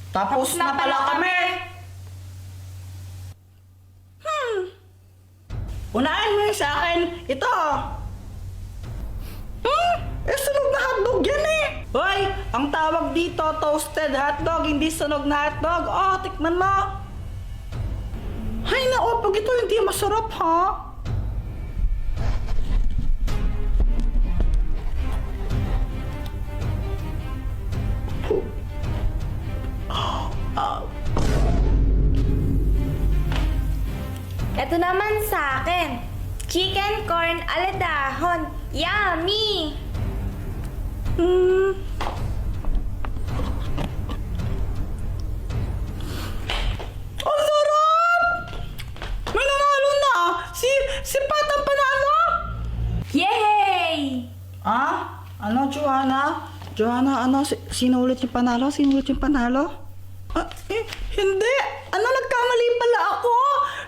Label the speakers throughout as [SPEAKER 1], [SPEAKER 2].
[SPEAKER 1] Tapos na pala kami. Unahin mo yun sa akin. Ito. Sunog na hotdog yan eh. Hoy, ang tawag dito, toasted hotdog, hindi sunog na hotdog. Oh, tikman mo. Hay na, pag ito hindi masarap ha.
[SPEAKER 2] Ito naman sa akin. Chicken corn aladahon. Yummy!
[SPEAKER 1] Ang sarap! May nanalo na! Si Pat ang panalo!
[SPEAKER 2] Yay!
[SPEAKER 1] Ano, Joanna? Joanna, ano? Sino ulit yung panalo? Sino ulit yung panalo? Hindi! Ano, nagkamali pala ako!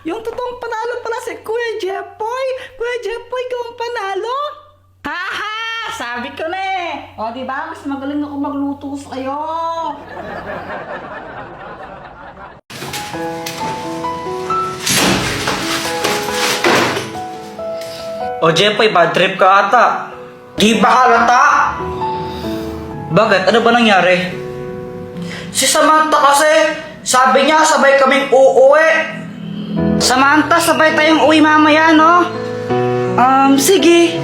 [SPEAKER 1] Yung totoong panalo pala si Kuya Jepoy! Kuya Jepoy, ikaw ang panalo! Haha! Sabi ko na eh! O, diba? Mas magaling ako magluto sa'yo!
[SPEAKER 3] O Jepoy, bad trip ka ata. Di ba halata? Bakit? Ano ba nangyari? Si Samantha kasi, sabi niya sabay kaming uuwi. Samantha, sabay tayong uwi mamaya, no? Sige.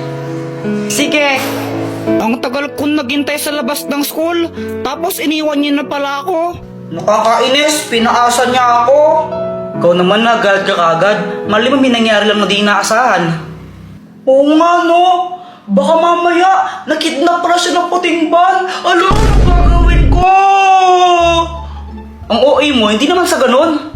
[SPEAKER 3] Sige. Ang tagal kong naghintay sa labas ng school, tapos iniwan niya na pala ako. Nakakainis, pinaasa niya ako. Ikaw naman nagalit ka kagad. Mali mo may nangyari lang na di inaasahan. Oo nga no, baka mamaya nakidnap pala siya ng puting ban. Ano gagawin ko? Ang OA mo, hindi naman sa ganun.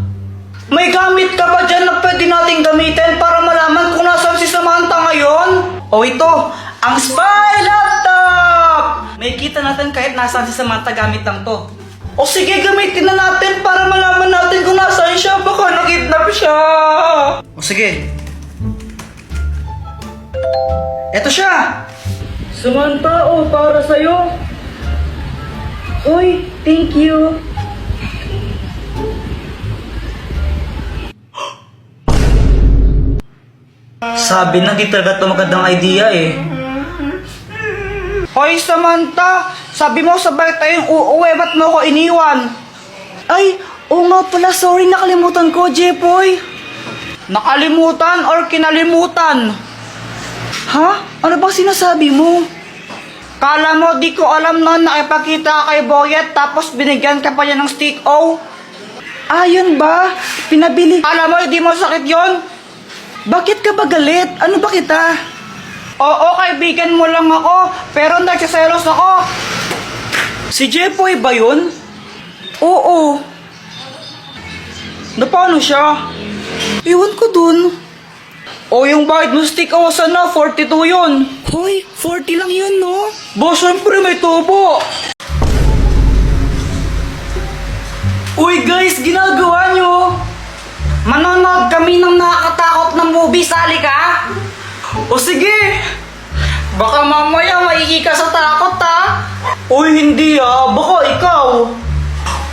[SPEAKER 3] May gamit ka ba dyan na pwede nating gamitin para malaman kung nasaan si Samantha ngayon? O ito, ang spy laptop! May kita natin kahit nasaan si Samantha gamit lang to. O sige, gamitin na natin para malaman natin kung nasaan siya. Baka nakidnap siya. O sige. Eto siya! Samantha, para sa'yo. Uy, thank you. Sabi na di talaga ito magandang idea eh. Hoy Samantha, sabi mo sabay tayong uuwi, ba't mo ko iniwan? Ay, oo nga pala, sorry, nakalimutan ko, Jepoy. Nakalimutan or kinalimutan? Ha? Ano bang sinasabi mo? Kala mo di ko alam noon nakipagkita ka kay Boyet tapos binigyan ka pa niya ng stick O? Yun ba? Pinabili. Kala mo di mo sakit yon? Bakit ka ba galit? Ano ba kita? Oo, kaibigan mo lang ako, pero nagsiselos ako. Si Jepoy ba yun? Oo. Na paano siya? Iwan ko dun. O yung bayad mo stick o sana, 42 yun. Hoy, 40 lang yun, no? Bo, syempre may tubo. Uy guys, ginagawa nyo? Manonood kami ng nakakatakot na movie, sali ka? O sige, baka mamaya maigi ka sa takot ha? Uy hindi baka ikaw.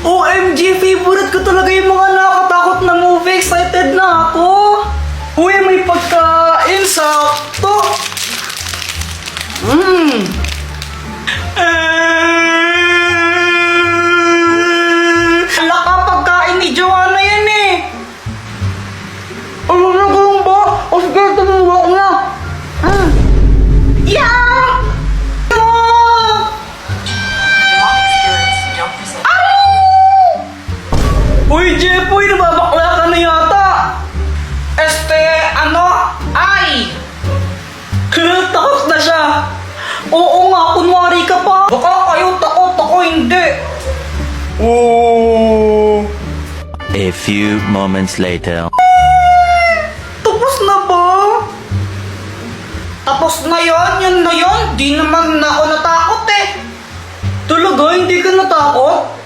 [SPEAKER 3] OMG, favorite ko talaga yung mga nakakatakot na movie, excited na ako. Uy, may pagkain, sakto. Laka pagkain ni Joanna yan eh. Ano na gawin ba? O sige, tumuwa ko na. Yeah! Uy, Jepoy, nababakla ka na yata. Ay! Takot na siya. Oo nga, kunwari ka pa. Baka kayo takot, ako hindi. Oh.
[SPEAKER 4] A few moments later.
[SPEAKER 3] Tapos na ba? Tapos na yun? Yun na yun? Di naman na ako natakot eh. Talaga? Hindi ka natakot?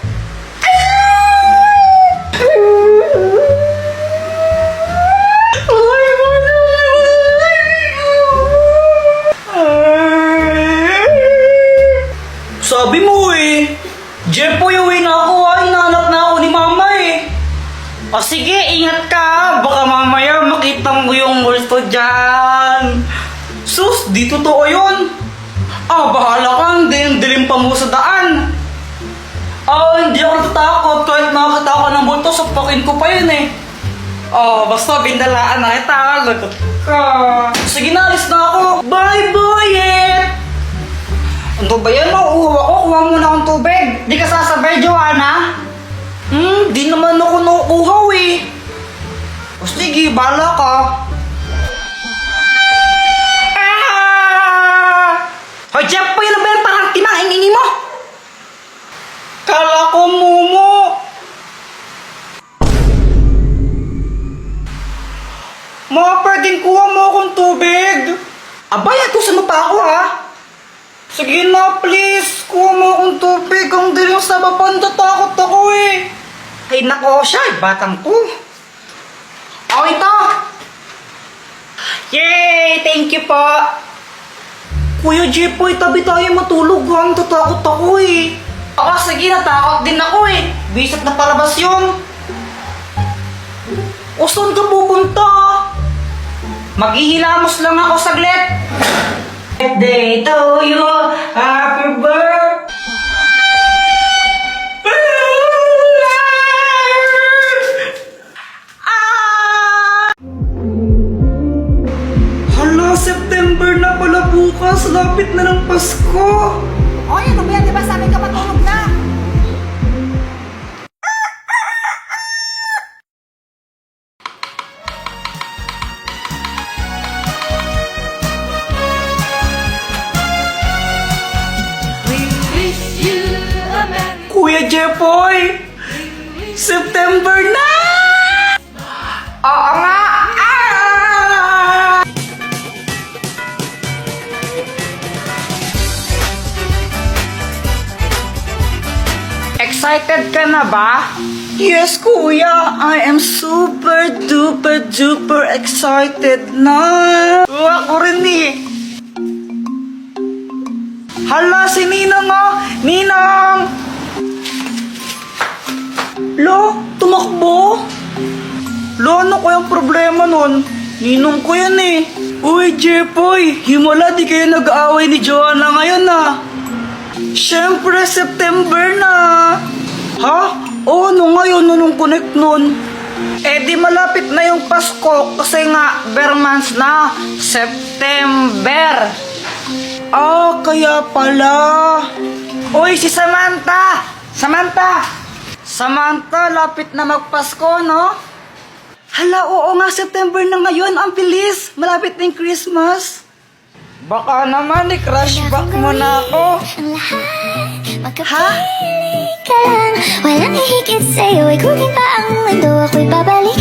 [SPEAKER 3] Sabi mo eh. Jepoy, uwi na ako ha. Hinahanap na O sige, ingat ka. Baka mamaya makita mo yung multo dyan. Sus, di totoo yun. Bahala ka. Dilim pa mo sa daan. Hindi ako natatakot. Kahit nakakita ako ng multo, sapakin ko pa yun eh. Basta bindalaan na kita. Lagot ka. Sige na, alis na ako. Bye, Boyet! Ano ba yan? Mauuhaw ako. Kuha muna akong tubig. Di ka sasabay, Joanna? Di naman ako nauuhaw eh. O sige, bahala ka. Hoy, Jeff, yun na ba yan? Parang timang ingingi mo. Kala ko, Mumu. Mga pwedeng kuha mo akong tubig. Abay, atusan mo pa ako ha. Sige na, please. Kuha mo akong tubig. Ang dilim sa baba, natatakot ako eh. Ay nako siya, batang to. Ito. Yay! Thank you po. Kuya Jepoy, tabi tayo matulog ha. Natatakot ako eh. Sige, natakot din ako eh. Bisat na palabas yun. O saan ka pupunta? Maghihilamos lang ako saglit. Birthday to you, happy birthday. Hala, September na pala bukas. Lapit na ng Pasko.
[SPEAKER 5] Oy, ano ba yan? Diba sabi ka matulog na?
[SPEAKER 3] Kuya Jepoy, September na! Oo nga! Excited ka na ba? Yes, kuya. I am super duper duper excited na. Ako rin eh. Hala, si Ninang oh! Ninang! Lo, tumakbo? Lo, ano kayang problema nun? Ninong ko yan eh. Uy, Jepoy, himala di kayo nag-aaway ni Joanna ngayon ah. Siyempre, September na. Ha? Ano ngayon? Anong connect nun? Di malapit na yung Pasko kasi nga, bare months na. September. Kaya pala. Uy, si Samantha! Samantha, lapit na magpasko, no? Hala, oo nga, September na ngayon. Ang bilis. Malapit na yung Christmas. Baka naman, i-crush back mo na ako. Ha?
[SPEAKER 6] Ka lang, walang hihigit sa'yo. Ikutin pa ang mundo, ako'y babalik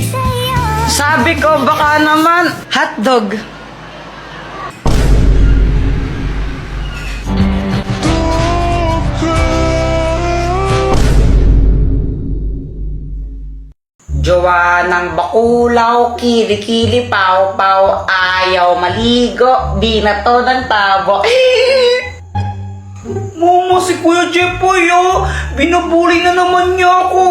[SPEAKER 6] sa'yo.
[SPEAKER 3] Sabi ko, baka naman, hotdog. Joanang bakulaw, kili-kili, paw-paw, ayaw maligo, binato ng tabo. Mama, si Kuya Jepoy, oh. Binubuli na naman niya ako.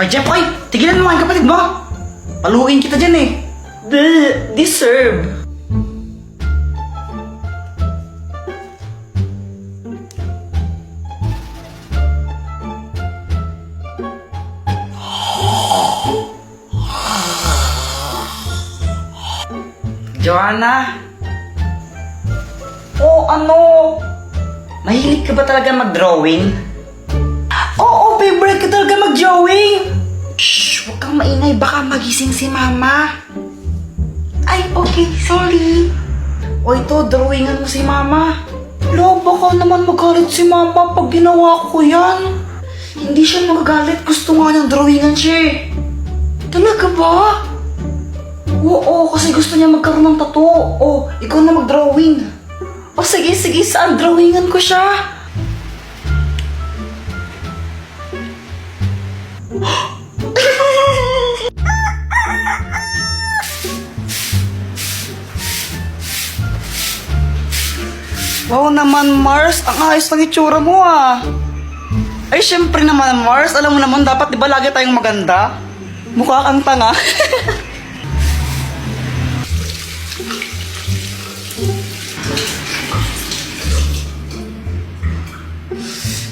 [SPEAKER 3] Ay, Jepoy, tigilan mo ang kapatid mo. Paluin kita dyan eh. Deserve. Joanna? Ano? Mahilig ka ba talaga mag-drawing? Oo, favorite ka talaga mag-drawing! Shh! Huwag kang maingay, baka magising si Mama. Ay, okay, sorry. O ito, drawingan mo si Mama. Lo, baka naman magalit si Mama pag ginawa ko yan. Hindi siya magagalit, gusto nga niyang drawingan siya eh. Talaga ba? Oo, kasi gusto niya magkaroon ng tattoo. Ikaw na mag-drawing. Sige, saan drawingan ko siya? Wow naman, Mars. Ang ayos ng itsura mo ah.
[SPEAKER 1] Ay, syempre naman, Mars. Alam mo naman, dapat di ba lagi tayong maganda? Mukha kang tanga.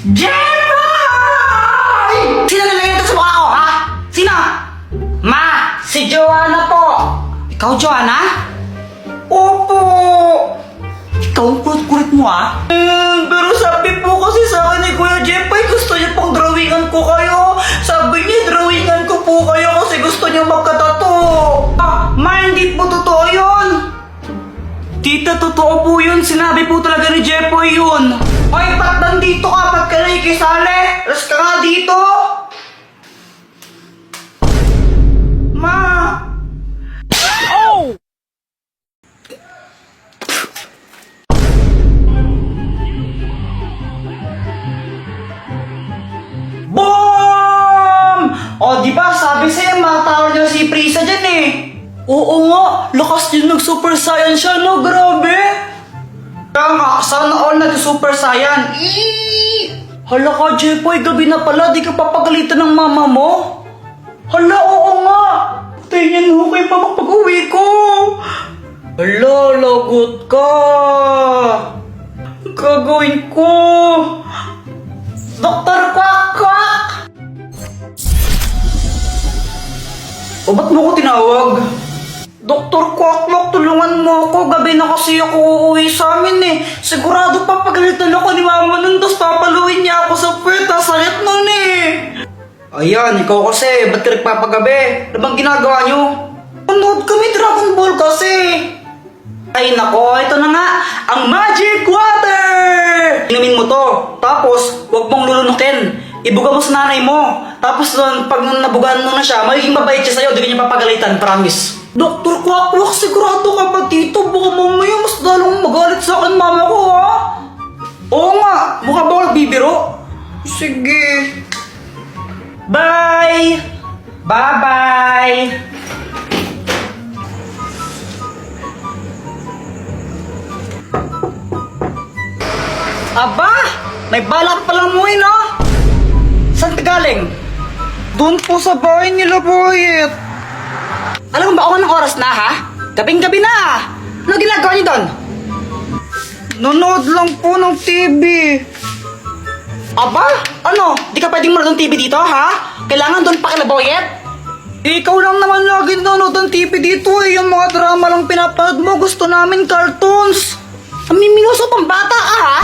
[SPEAKER 1] Jeboy! Sino nalagay ito sa mukha ko, ha? Sino? Ma, si Joanna po. Ikaw, Joanna? Opo. Ikaw ang kulit-kulit mo, ha? Pero sabi po kasi sa akin ni Kuya Jeboy, gusto niya pang drawingan ko kayo. Sabi niya, drawingan ko po kayo kasi gusto niya magkatato. Ma, hindi po totoo yun. Tita, totoo po yun. Sinabi po talaga ni Jeboy yun. Hoy, ba't nandito ka? Ba't ka nakikisali? Alas ka nga dito. Ma! Oh! Boom! O, di ba? Sabi sa'yo, matawag niya si Prisa dyan eh. Oo nga, lakas din nag-super saiyan siya, no? Grabe! Kaya nga, sana all nag-super saiyan. Hala ka, Jepoy, gabi na pala, di ka papagalitan ng mama mo? Hala, oo nga! Tingnan mo kay mama pag-uwi ko! Hala, lagot ka! Gagawin ko! Doktor Kwak-Kwak! O, ba't mo ko tinawag? Doktor Kwak-Kwak, tulungan mo ako. Gabi na kasi ako uuwi sa amin eh. Sigurado papagalitan ako ni mama nun, tapos papaluin niya ako sa puweta. Sakit nun eh. Ayan, ikaw kasi. Ba't ka nagpapagabi? Ano bang ginagawa niyo? Panood kami Dragon Ball kasi. Ay nako, ito na nga. Ang Magic Water! Inumin mo to. Tapos, huwag mong lulunukin. Ibuga mo sa nanay mo. Tapos nun, pag nabugaan mo na siya, magiging mabait siya sa'yo. Di ka niya papagalitan, promise. Doktor Kwak-Kwak, sigurado ka ba dito? Baka mamaya mas lalong magalit sa akin mama ko, ha? Oo nga, mukha ba ako nagbibiro? Sige. Bye! Bye-bye! Aba! May balak palang mo no? Saan ka galing? Doon po sa bahay nila, Boyet. Alam mo ba kung anong oras na, ha? Gabing-gabi na! Ano ginagawa niyo doon? Nanood lang po ng TV. Aba? Ano? Di ka pwedeng manood ng TV dito, ha? Kailangan doon pa kila Boyet? Ikaw lang naman lagi nanonood ng TV dito eh. Yung mga drama lang pinapanood mo. Gusto namin cartoons. Amimiloso pang bata ka, ha?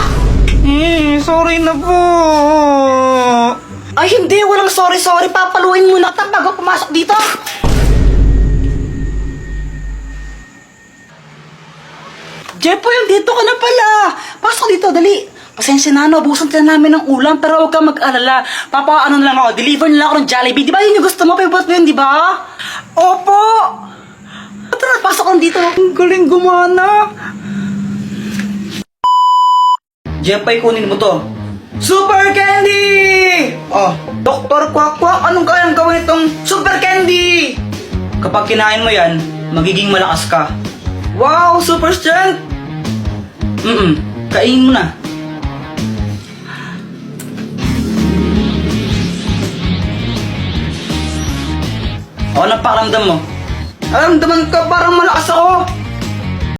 [SPEAKER 1] Sorry na po. Ay, hindi. Walang sorry. Papaluin muna kita bago pumasok dito. Jepoy, dito ka na pala. Pasok dito, dali. Pasensya na, ubusan ka na namin ng ulam, pero huwag kang mag-alala. Papaano lang ako, deliver nila ako ng Jollibee. Di ba yun yung gusto mo? Favorite mo yun, di ba? Opo! Tara, pasok lang dito. Ang galing gumana. Jepoy, kunin mo to. Super Candy! Oh, Dr. Kwak-Kwak, anong kayang gawin itong Super Candy? Kapag kinain mo yan, magiging malakas ka. Wow, super strength! Kainin mo na. O, anong pakiramdam mo? Aramdaman ka parang malakas ako.